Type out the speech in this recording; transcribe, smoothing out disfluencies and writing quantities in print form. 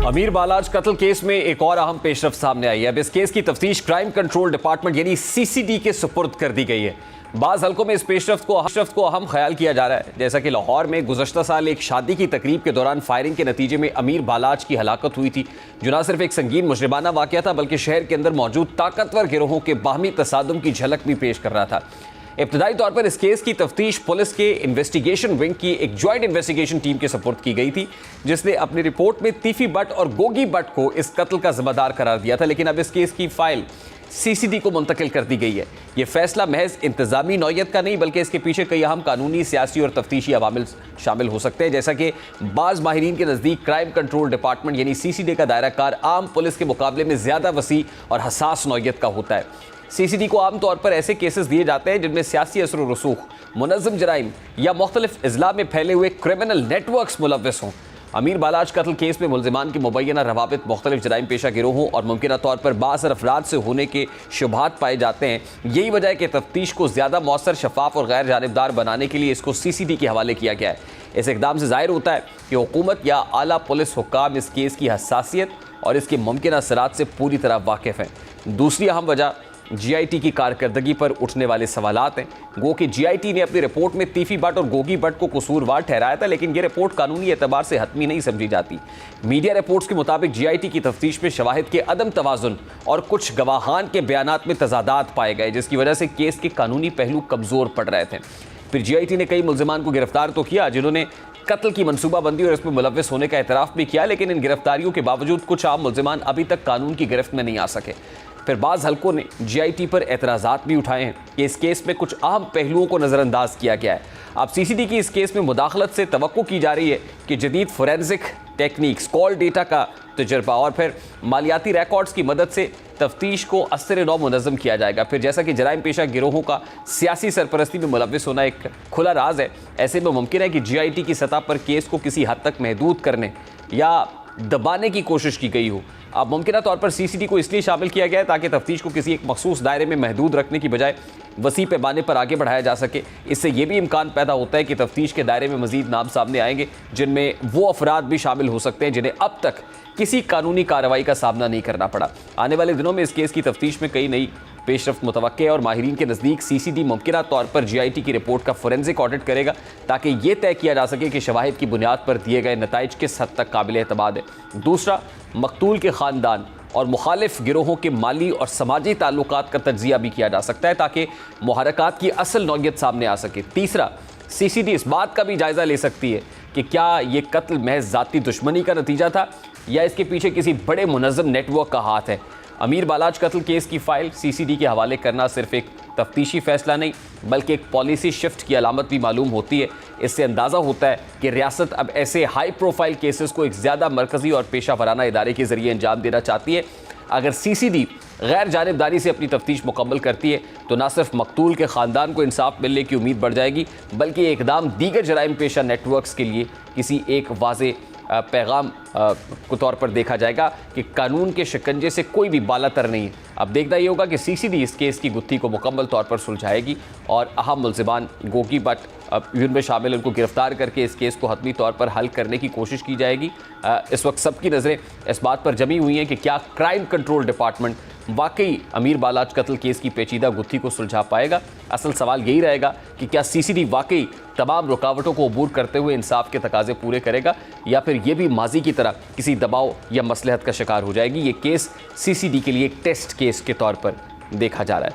अमीर बालाज कत्ल केस में एक और अहम पेशरफ्त सामने आई है। अब इस केस की तफ्तीश क्राइम कंट्रोल डिपार्टमेंट यानी सीसीडी के सुपुर्द कर दी गई है। बाज़ हल्कों में इस पेशरफ्त को अहम ख्याल किया जा रहा है। जैसा कि लाहौर में गुज़श्ता साल एक शादी की तकरीब के दौरान फायरिंग के नतीजे में अमीर बालाज की हलाकत हुई थी, जो न सिर्फ एक संगीन मुजरिमाना वाक़या था बल्कि शहर के अंदर मौजूद ताकतवर गिरोहों के बाहमी तसादुम की झलक भी पेश कर रहा था। इब्तदाई तौर पर इस केस की तफ्तीश पुलिस के इन्वेस्टिगेशन विंग की एक जॉइंट इन्वेस्टिगेशन टीम के सपुर्द की गई थी, जिसने अपनी रिपोर्ट में तीफी बट और गोगी बट को इस कत्ल का जिम्मेदार करार दिया था। लेकिन अब इस केस की फाइल सीसीडी को मुंतकिल कर दी गई है। यह फैसला महज इंतजामी नौयत का नहीं बल्कि इसके पीछे कई अहम कानूनी, सियासी और तफ्तीशी अवामिल शामिल हो सकते हैं। जैसा कि बाज़ माहिरीन के नज़दीक क्राइम कंट्रोल डिपार्टमेंट यानी सीसीडी का दायरा कार आम पुलिस के मुकाबले में ज़्यादा वसी और हसास नौयत का होता है। सीसीडी को आमतौर पर ऐसे केसेस दिए जाते हैं जिनमें सियासी असर व रसूख, मुनज़्ज़म जराइम या मुख्तलिफ अज़ला में फैले हुए क्रिमिनल नेटवर्क्स मुलव्वस हों। अमीर बालाज कत्ल केस में मुल्ज़िमान की मुबैना रवाबित मुख्तलिफ जराइम पेशा गिरोहों और मुमकिना तौर पर बासर अफराद से होने के शुबहात पाए जाते हैं। यही वजह है कि तफ्तीश को ज़्यादा मौसर, शफाफ और गैर जानिबदार बनाने के लिए इसको सीसीडी के हवाले किया गया है। इस इक़दाम से ज़ाहिर होता है कि हुकूमत या आला पुलिस हुक्काम इस केस की हसासियत और इसके मुमकिना असरात से पूरी तरह वाकिफ़ हैं। दूसरी अहम वजह जीआईटी की कारकर्दगी पर उठने वाले सवालात हैं। गो कि जीआईटी ने अपनी रिपोर्ट में तीफी बट और गोगी बट को कसूरवार ठहराया था, लेकिन यह रिपोर्ट कानूनी एतबार से हतमी नहीं समझी जाती। मीडिया रिपोर्ट्स के मुताबिक जीआईटी की तफ्तीश में शवाहिद के अदम तवाज़ुन और कुछ गवाहान के बयानात में तजादात पाए गए, जिसकी वजह से केस के कानूनी पहलू कमज़ोर पड़ रहे थे। फिर जीआईटी ने कई मुल्ज़िमान को गिरफ्तार तो किया जिन्होंने कत्ल की मनसूबाबंदी और इसमें मुलव्वस होने का एतराफ़ भी किया, लेकिन इन गिरफ्तारियों के बावजूद कुछ आम मुल्ज़िमान अभी तक कानून की गिरफ्त में नहीं आ सके। फिर बाज़ हल्कों ने जीआईटी पर एतराज़ात भी उठाए हैं कि इस केस में कुछ अहम पहलुओं को नज़रअंदाज किया गया है। अब सीसीडी की इस केस में मुदाखलत से तवक्को की जा रही है कि जदीद फोरेंसिक टेक्निक्स, कॉल डेटा का तजर्बा और फिर मालियाती रिकॉर्ड्स की मदद से तफ्तीश को असर नौ मुनज़्ज़म किया जाएगा। फिर जैसा कि जराइम पेशा गिरोहों का सियासी सरपरस्ती में मुलव्वस होना एक खुला राज है, ऐसे में मुमकिन है कि जीआईटी की सतह पर केस को किसी हद तक महदूद करने या दबाने की कोशिश की गई हो। अब मुमकिन तौर पर सीसीडी को इसलिए शामिल किया गया है ताकि तफ्तीश को किसी एक मखसूस दायरे में महदूद रखने की बजाय वसी पैमाने पर आगे बढ़ाया जा सके। इससे यह भी इम्कान पैदा होता है कि तफ्तीश के दायरे में मजीद नाम सामने आएंगे जिनमें वो अफराद भी शामिल हो सकते हैं जिन्हें अब तक किसी कानूनी कार्रवाई का सामना नहीं करना पड़ा। आने वाले दिनों में इस केस की तफ्तीश में कई नई पेशरफ्त मुतवक्के है और माहिरीन के नज़दीक सीसीडी मुमकिना तौर पर जीआईटी की रिपोर्ट का फोरेंसिक ऑडिट करेगा ताकि ये तय किया जा सके कि शवाहिद की बुनियाद पर दिए गए नताइज किस हद तक काबिल एतमाद है। दूसरा, मकतूल के ख़ानदान और मुखालिफ गिरोहों के माली और समाजी ताल्लुकात का तज्जिया भी किया जा सकता है ताकि मुहरकात की असल नौयत सामने आ सके। तीसरा, सीसीडी इस बात का भी जायज़ा ले सकती है कि क्या ये कत्ल महज ज़ाती दुश्मनी का नतीजा था या इसके पीछे किसी बड़े मुनज़्ज़म नेटवर्क का हाथ है। अमीर बालाज कत्ल केस की फ़ाइल सीसीडी के हवाले करना सिर्फ एक तफ्तीशी फ़ैसला नहीं बल्कि एक पॉलिसी शिफ्ट की अलामत भी मालूम होती है। इससे अंदाज़ा होता है कि रियासत अब ऐसे हाई प्रोफाइल केसेस को एक ज़्यादा मरकज़ी और पेशा वराना इदारे के ज़रिए अंजाम देना चाहती है। अगर सीसीडी गैर जानिबदारी से अपनी तफ्तीश मुकम्मल करती है तो न सिर्फ मकतूल के ख़ानदान को इंसाफ मिलने की उम्मीद बढ़ जाएगी बल्कि ये इक़दाम दीगर जराइम पेशा नेटवर्क्स के लिए किसी एक वाज़े पैगाम को तौर पर देखा जाएगा कि कानून के शिकंजे से कोई भी बालातर नहीं है। अब देखना ये होगा कि सीसीडी इस केस की गुत्थी को मुकम्मल तौर पर सुलझाएगी और अहम मुल्ज़िमान गोगी बट जिनमें शामिल उनको गिरफ्तार करके इस केस को हतमी तौर पर हल करने की कोशिश की जाएगी। इस वक्त सबकी नज़रें इस बात पर जमी हुई हैं कि क्या क्राइम कंट्रोल डिपार्टमेंट वाकई अमीर बालाज कत्ल केस की पेचीदा गुत्थी को सुलझा पाएगा। असल सवाल यही रहेगा कि क्या सीसीडी वाकई तमाम रुकावटों को अबूर करते हुए इंसाफ के तकाजे पूरे करेगा या फिर यह भी माजी की तरह किसी दबाव या मसलहत का शिकार हो जाएगी। ये केस सीसीडी के लिए एक टेस्ट केस के तौर पर देखा जा रहा है।